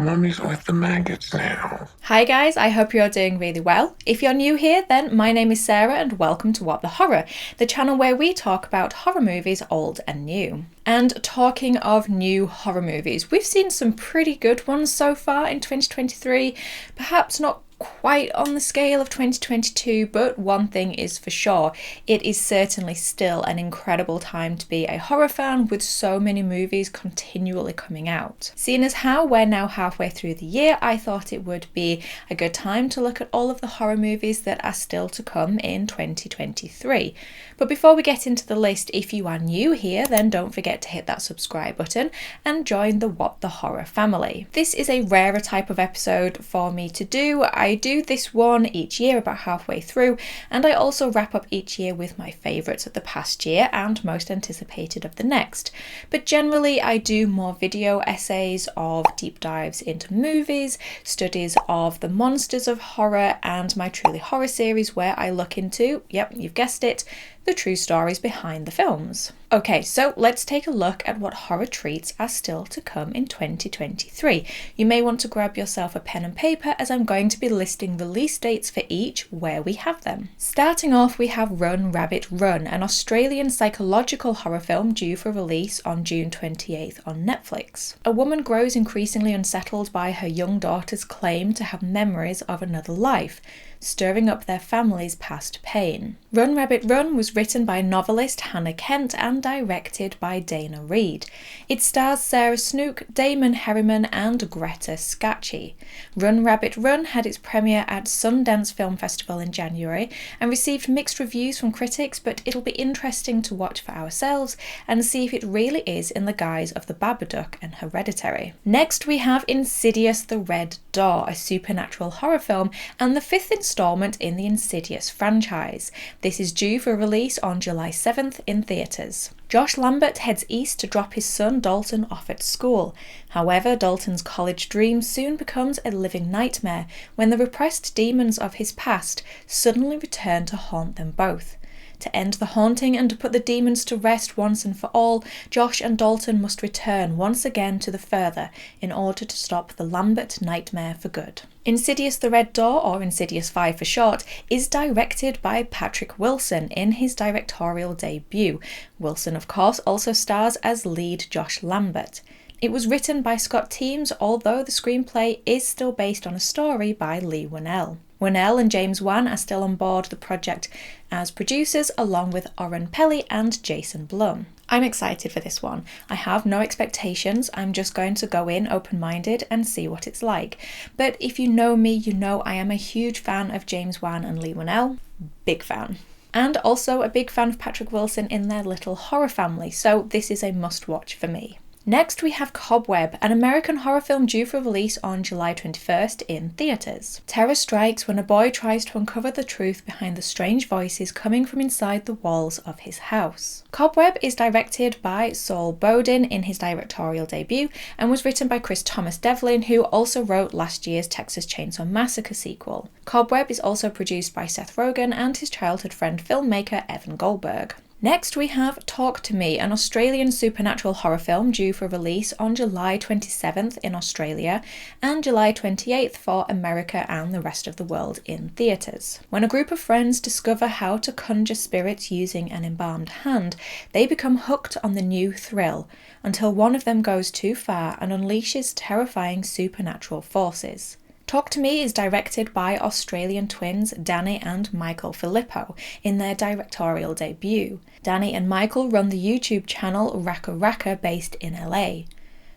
Mummy's with the maggots now. Hi guys, I hope you're doing really well. If you're new here, then my name is Sarah and welcome to What the Horror, the channel where we talk about horror movies old and new. And talking of new horror movies, we've seen some pretty good ones so far in 2023, perhaps not quite on the scale of 2022, but one thing is for sure, it is certainly still an incredible time to be a horror fan with so many movies continually coming out. Seeing as how we're now halfway through the year, I thought it would be a good time to look at all of the horror movies that are still to come in 2023. But before we get into the list, if you are new here, then don't forget to hit that subscribe button and join the What the Horror family. This is a rarer type of episode for me to do. I do this one each year about halfway through, and I also wrap up each year with my favourites of the past year and most anticipated of the next. But generally I do more video essays of deep dives into movies, studies of the monsters of horror, and my Truly Horror series where I look into, yep, you've guessed it, the true stories behind the films. Okay, so let's take a look at what horror treats are still to come in 2023. You may want to grab yourself a pen and paper as I'm going to be listing release dates for each where we have them. Starting off, we have Run Rabbit Run, an Australian psychological horror film due for release on June 28th on Netflix. A woman grows increasingly unsettled by her young daughter's claim to have memories of another life, stirring up their family's past pain. Run Rabbit Run was written by novelist Hannah Kent and directed by Dana Reed. It stars Sarah Snook, Damon Herriman and Greta Scacchi. Run Rabbit Run had its premiere at Sundance Film Festival in January and received mixed reviews from critics, but it'll be interesting to watch for ourselves and see if it really is in the guise of The Babadook and Hereditary. Next we have Insidious: The Red Door, a supernatural horror film and the fifth installment in the Insidious franchise. This is due for release on July 7th in theatres. Josh Lambert heads east to drop his son Dalton off at school. However, Dalton's college dream soon becomes a living nightmare when the repressed demons of his past suddenly return to haunt them both. To end the haunting and to put the demons to rest once and for all, Josh and Dalton must return once again to the Further in order to stop the Lambert nightmare for good. Insidious: The Red Door, or Insidious 5 for short, is directed by Patrick Wilson in his directorial debut. Wilson, of course, also stars as lead Josh Lambert. It was written by Scott Teems, although the screenplay is still based on a story by Leigh Whannell. Whannell and James Wan are still on board the project as producers, along with Oren Peli and Jason Blum. I'm excited for this one. I have no expectations, I'm just going to go in open-minded and see what it's like. But if you know me, you know I am a huge fan of James Wan and Leigh Whannell. Big fan. And also a big fan of Patrick Wilson in their little horror family, so this is a must-watch for me. Next we have Cobweb, an American horror film due for release on July 21st in theatres. Terror strikes when a boy tries to uncover the truth behind the strange voices coming from inside the walls of his house. Cobweb is directed by Saul Bodin in his directorial debut and was written by Chris Thomas Devlin, who also wrote last year's Texas Chainsaw Massacre sequel. Cobweb is also produced by Seth Rogen and his childhood friend filmmaker Evan Goldberg. Next we have Talk to Me, an Australian supernatural horror film due for release on July 27th in Australia and July 28th for America and the rest of the world in theatres. When a group of friends discover how to conjure spirits using an embalmed hand, they become hooked on the new thrill until one of them goes too far and unleashes terrifying supernatural forces. Talk to Me is directed by Australian twins Danny and Michael Filippo in their directorial debut. Danny and Michael run the YouTube channel Raka Raka based in LA.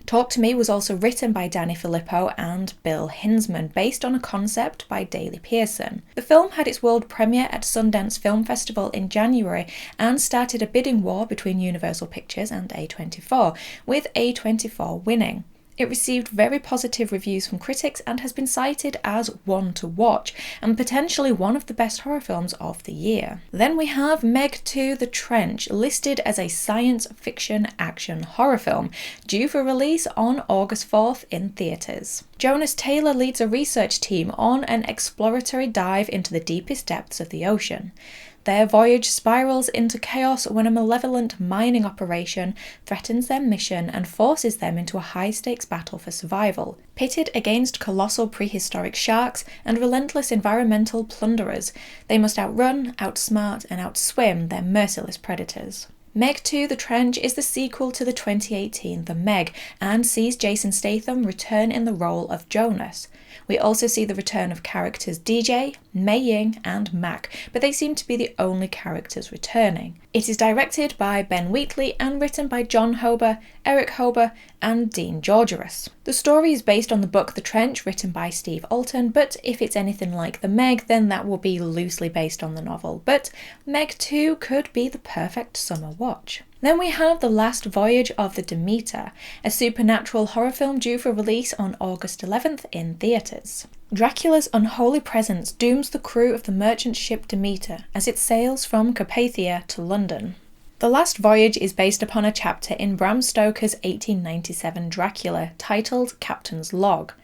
Talk to Me was also written by Danny Filippo and Bill Hinsman, based on a concept by Daley Pearson. The film had its world premiere at Sundance Film Festival in January and started a bidding war between Universal Pictures and A24, with A24 winning. It received very positive reviews from critics and has been cited as one to watch and potentially one of the best horror films of the year. Then we have Meg 2: The Trench, listed as a science fiction action horror film, due for release on August 4th in theatres. Jonas Taylor leads a research team on an exploratory dive into the deepest depths of the ocean. Their voyage spirals into chaos when a malevolent mining operation threatens their mission and forces them into a high-stakes battle for survival. Pitted against colossal prehistoric sharks and relentless environmental plunderers, they must outrun, outsmart, and outswim their merciless predators. Meg 2: The Trench is the sequel to the 2018 The Meg and sees Jason Statham return in the role of Jonas. We also see the return of characters DJ, Mei Ying, and Mac, but they seem to be the only characters returning. It is directed by Ben Wheatley and written by John Hober, Eric Hober, and Dean Georgerus. The story is based on the book The Trench, written by Steve Alton, but if it's anything like The Meg, then that will be loosely based on the novel. But Meg 2 could be the perfect summer watch. Then we have The Last Voyage of the Demeter, a supernatural horror film due for release on August 11th in theatres. Dracula's unholy presence dooms the crew of the merchant ship Demeter as it sails from Carpathia to London. The Last Voyage is based upon a chapter in Bram Stoker's 1897 Dracula titled Captain's Log.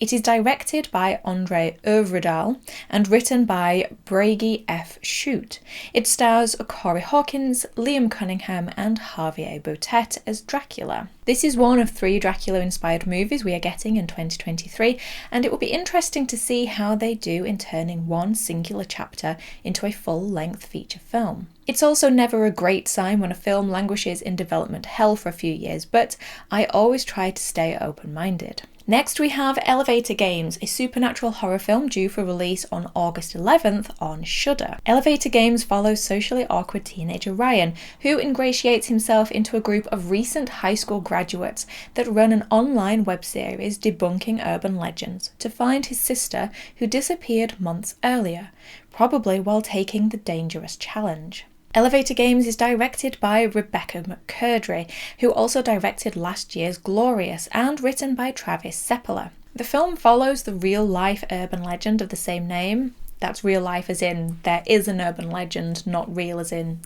It is directed by André Øvredal and written by Bragi F. Shute. It stars Corey Hawkins, Liam Cunningham, and Javier Botet as Dracula. This is one of 3 Dracula-inspired movies we are getting in 2023, and it will be interesting to see how they do in turning one singular chapter into a full-length feature film. It's also never a great sign when a film languishes in development hell for a few years, but I always try to stay open-minded. Next we have Elevator Games, a supernatural horror film due for release on August 11th on Shudder. Elevator Games follows socially awkward teenager Ryan, who ingratiates himself into a group of recent high school graduates that run an online web series debunking urban legends to find his sister who disappeared months earlier, probably while taking the dangerous challenge. Elevator Games is directed by Rebecca McCurdy, who also directed last year's Glorious, and written by Travis Seppala. The film follows the real-life urban legend of the same name. That's real life as in there is an urban legend, not real as in,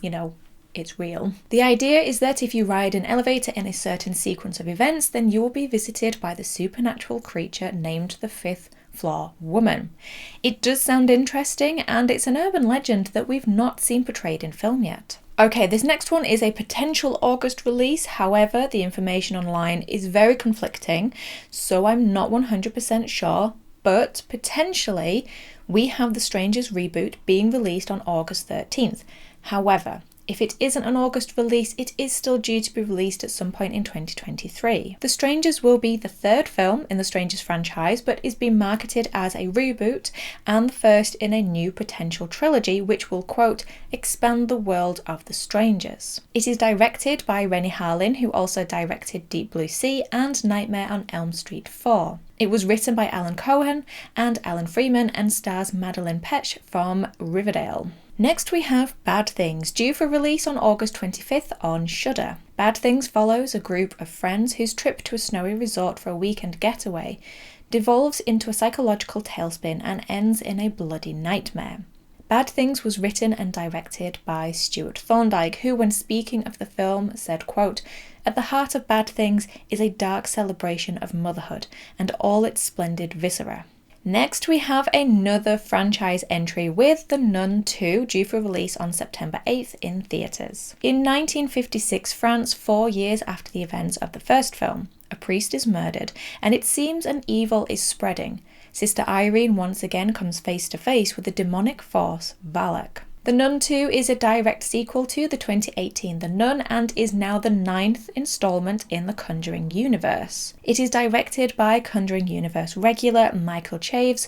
it's real. The idea is that if you ride an elevator in a certain sequence of events, then you will be visited by the supernatural creature named the Fifth Floor Woman. It does sound interesting, and it's an urban legend that we've not seen portrayed in film yet. Okay, this next one is a potential August release, however, the information online is very conflicting, so I'm not 100% sure, but potentially we have The Strangers reboot being released on August 13th. However, if it isn't an August release, it is still due to be released at some point in 2023. The Strangers will be the 3rd film in the Strangers franchise, but is being marketed as a reboot and the first in a new potential trilogy which will, quote, expand the world of the Strangers. It is directed by Renny Harlin, who also directed Deep Blue Sea and Nightmare on Elm Street 4. It was written by Alan Cohen and Alan Freeman and stars Madeline Petch from Riverdale. Next we have Bad Things, due for release on August 25th on Shudder. Bad Things follows a group of friends whose trip to a snowy resort for a weekend getaway devolves into a psychological tailspin and ends in a bloody nightmare. Bad Things was written and directed by Stuart Thorndike, who, when speaking of the film, said, quote, "At the heart of Bad Things is a dark celebration of motherhood and all its splendid viscera." Next we have another franchise entry with The Nun 2 due for release on September 8th in theatres. In 1956 France, 4 years after the events of the first film, a priest is murdered and it seems an evil is spreading. Sister Irene once again comes face to face with the demonic force Valak. The Nun 2 is a direct sequel to the 2018 The Nun and is now the 9th installment in the Conjuring universe. It is directed by Conjuring Universe regular Michael Chaves,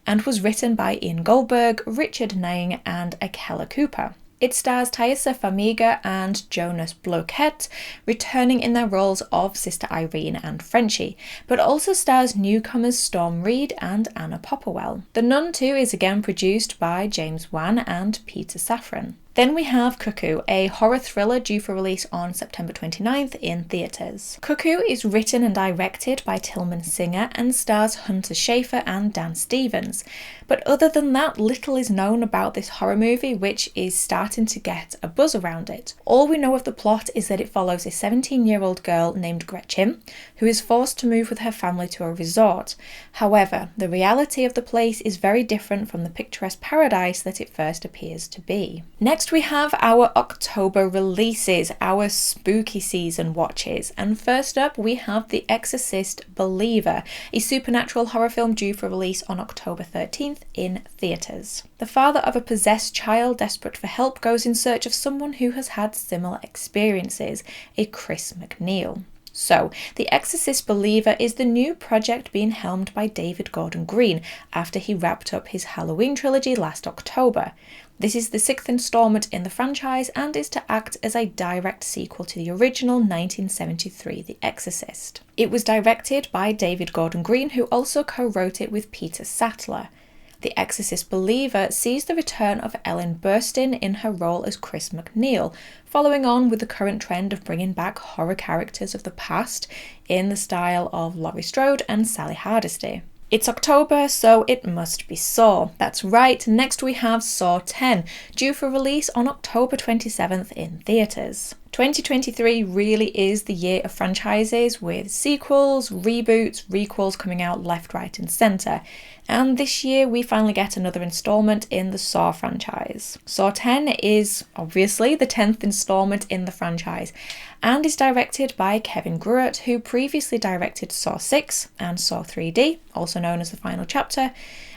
and was written by Ian Goldberg, Richard Nang, and Akela Cooper. It stars Thaisa Farmiga and Jonas Bloquet, returning in their roles of Sister Irene and Frenchie, but also stars newcomers Storm Reed and Anna Popplewell. The Nun 2 is again produced by James Wan and Peter Safran. Then we have Cuckoo, a horror thriller due for release on September 29th in theatres. Cuckoo is written and directed by Tillman Singer and stars Hunter Schafer and Dan Stevens. But other than that, little is known about this horror movie, which is starting to get a buzz around it. All we know of the plot is that it follows a 17-year-old girl named Gretchen, who is forced to move with her family to a resort. However, the reality of the place is very different from the picturesque paradise that it first appears to be. Next we have our October releases, our spooky season watches. And first up we have The Exorcist Believer, a supernatural horror film due for release on October 13th in theatres. The father of a possessed child desperate for help goes in search of someone who has had similar experiences, a Chris MacNeil. So, The Exorcist Believer is the new project being helmed by David Gordon Green after he wrapped up his Halloween trilogy last October. This is the 6th installment in the franchise and is to act as a direct sequel to the original 1973 The Exorcist. It was directed by David Gordon Green, who also co-wrote it with Peter Sattler. The Exorcist Believer sees the return of Ellen Burstyn in her role as Chris MacNeil, following on with the current trend of bringing back horror characters of the past in the style of Laurie Strode and Sally Hardesty. It's October, so it must be Saw. That's right, next we have Saw 10, due for release on October 27th in theatres. 2023 really is the year of franchises, with sequels, reboots, requels coming out left, right and centre. And this year we finally get another instalment in the Saw franchise. Saw 10 is obviously the 10th instalment in the franchise and is directed by Kevin Gruert, who previously directed Saw 6 and Saw 3D, also known as The Final Chapter,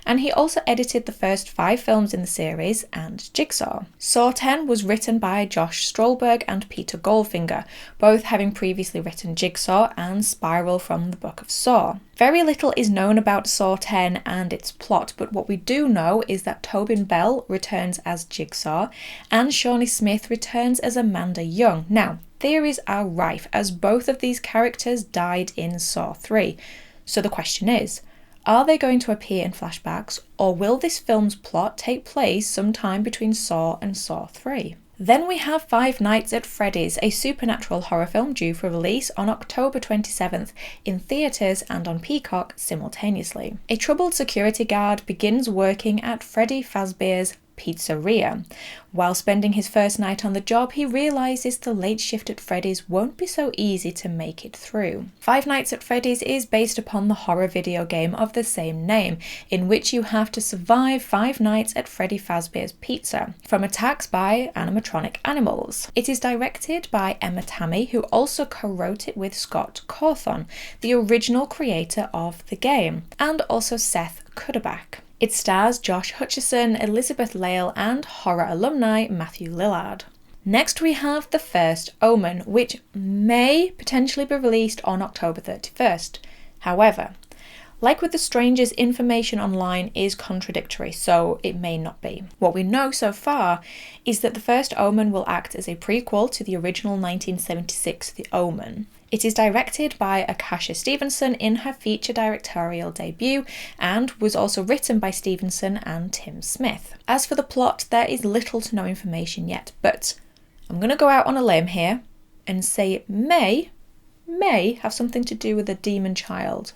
and he also edited the first 5 films in the series and Jigsaw. Saw 10 was written by Josh Stolberg and Peter Goldfinger, both having previously written Jigsaw and Spiral from the Book of Saw. Very little is known about Saw 10 and its plot, but what we do know is that Tobin Bell returns as Jigsaw and Shawnee Smith returns as Amanda Young. Now, theories are rife as both of these characters died in Saw 3. So the question is, are they going to appear in flashbacks, or will this film's plot take place sometime between Saw and Saw 3? Then we have Five Nights at Freddy's, a supernatural horror film due for release on October 27th in theatres and on Peacock simultaneously. A troubled security guard begins working at Freddy Fazbear's Pizzeria. While spending his first night on the job, he realises the late shift at Freddy's won't be so easy to make it through. Five Nights at Freddy's is based upon the horror video game of the same name, in which you have to survive 5 nights at Freddy Fazbear's Pizza from attacks by animatronic animals. It is directed by Emma Tammy, who also co-wrote it with Scott Cawthon, the original creator of the game, and also Seth Cuddeback. It stars Josh Hutcherson, Elizabeth Lale, and horror alumni Matthew Lillard. Next we have The First Omen, which may potentially be released on October 31st. However, like with The Strangers, information online is contradictory, so it may not be. What we know so far is that The First Omen will act as a prequel to the original 1976 The Omen. It is directed by Akasha Stevenson in her feature directorial debut and was also written by Stevenson and Tim Smith. As for the plot, there is little to no information yet, but I'm going to go out on a limb here and say it may have something to do with a demon child.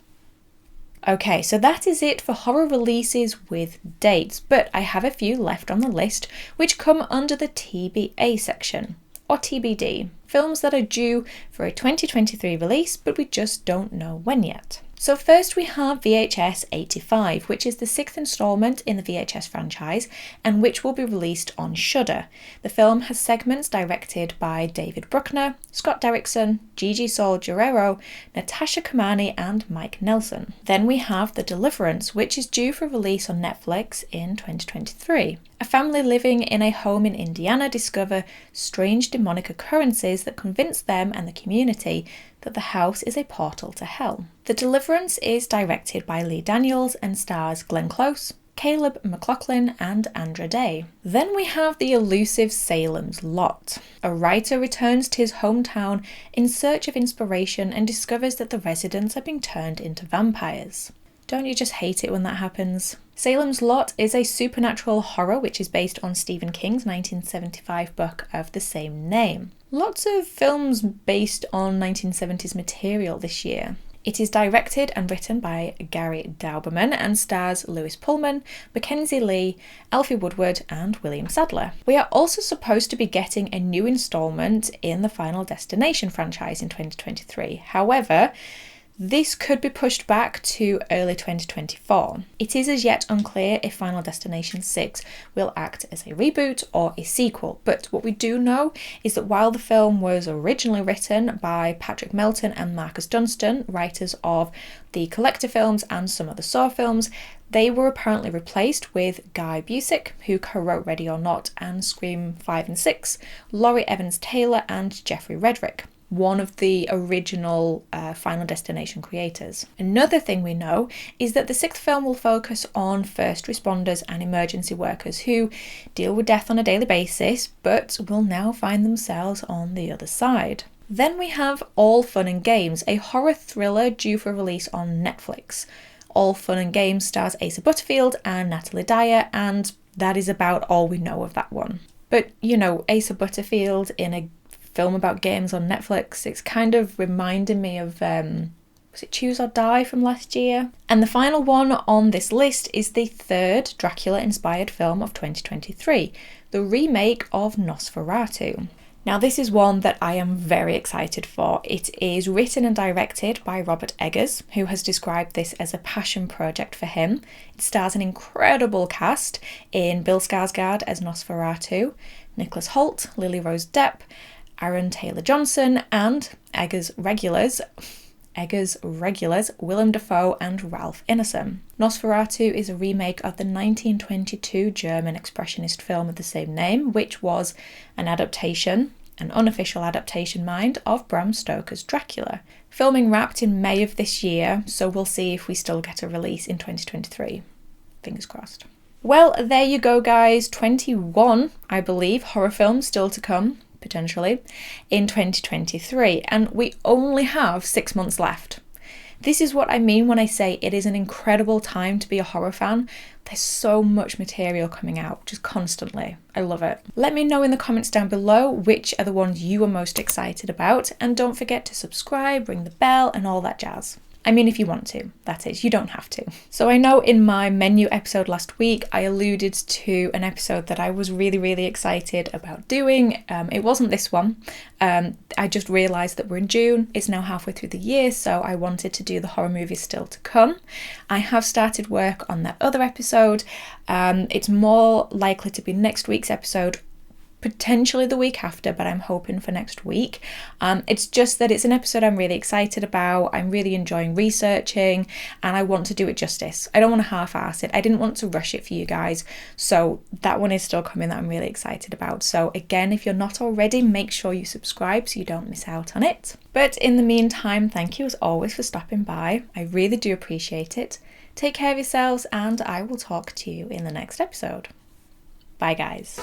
Okay, so that is it for horror releases with dates, but I have a few left on the list which come under the TBA section, or TBD, films that are due for a 2023 release, but we just don't know when yet. So first we have VHS 85, which is the 6th installment in the VHS franchise and which will be released on Shudder. The film has segments directed by David Bruckner, Scott Derrickson, Gigi Saul Guerrero, Natasha Kamani and Mike Nelson. Then we have The Deliverance, which is due for release on Netflix in 2023. A family living in a home in Indiana discover strange demonic occurrences that convince them and the community that the house is a portal to hell. The Deliverance is directed by Lee Daniels and stars Glenn Close, Caleb McLaughlin and Andra Day. Then we have the elusive Salem's Lot. A writer returns to his hometown in search of inspiration and discovers that the residents are being turned into vampires. Don't you just hate it when that happens? Salem's Lot is a supernatural horror which is based on Stephen King's 1975 book of the same name. Lots of films based on 1970s material this year. It is directed and written by Gary Dauberman and stars Lewis Pullman, Mackenzie Lee, Alfie Woodward and William Sadler. We are also supposed to be getting a new installment in the Final Destination franchise in 2023. However, this could be pushed back to early 2024. It is as yet unclear if Final Destination 6 will act as a reboot or a sequel, but what we do know is that while the film was originally written by Patrick Melton and Marcus Dunstan, writers of the Collector films and some of the Saw films, they were apparently replaced with Guy Busick, who co-wrote Ready or Not and Scream 5 and 6, Laurie Evans Taylor and Jeffrey Redrick, one of the original Final Destination creators. Another thing we know is that the sixth film will focus on first responders and emergency workers who deal with death on a daily basis, but will now find themselves on the other side. Then we have All Fun and Games, a horror thriller due for release on Netflix. All Fun and Games stars Asa Butterfield and Natalie Dyer, and that is about all we know of that one. But, you know, Asa Butterfield in a film about games on Netflix, it's kind of reminding me of was it Choose or Die from last year? And the final one on this list is the third Dracula inspired film of 2023, the remake of Nosferatu. Now this is one that I am very excited for. It is written and directed by Robert Eggers, who has described this as a passion project for him. It stars an incredible cast in Bill Skarsgård as Nosferatu, Nicholas Hoult, Lily Rose Depp, Aaron Taylor-Johnson, and Eggers regulars Willem Dafoe and Ralph Ineson. Nosferatu is a remake of the 1922 German expressionist film of the same name, which was an unofficial adaptation, mind, of Bram Stoker's Dracula. Filming wrapped in May of this year, so we'll see if we still get a release in 2023. Fingers crossed. Well, there you go, guys. 21, I believe, horror films still to come, potentially, in 2023, and we only have 6 months left. This is what I mean when I say it is an incredible time to be a horror fan. There's so much material coming out, just constantly. I love it. Let me know in the comments down below which are the ones you are most excited about, and don't forget to subscribe, ring the bell, and all that jazz. I mean, if you want to, that is, you don't have to. So I know in my menu episode last week, I alluded to an episode that I was really, really excited about doing. It wasn't this one. I just realised that we're in June. It's now halfway through the year, so I wanted to do the horror movies still to come. I have started work on that other episode. It's more likely to be next week's episode, potentially the week after, but I'm hoping for next week. It's just that it's an episode I'm really excited about. I'm really enjoying researching and I want to do it justice. I don't want to half-ass it. I didn't want to rush it for you guys. So that one is still coming that I'm really excited about. So again, if you're not already, make sure you subscribe so you don't miss out on it. But in the meantime, thank you as always for stopping by. I really do appreciate it. Take care of yourselves and I will talk to you in the next episode. Bye guys.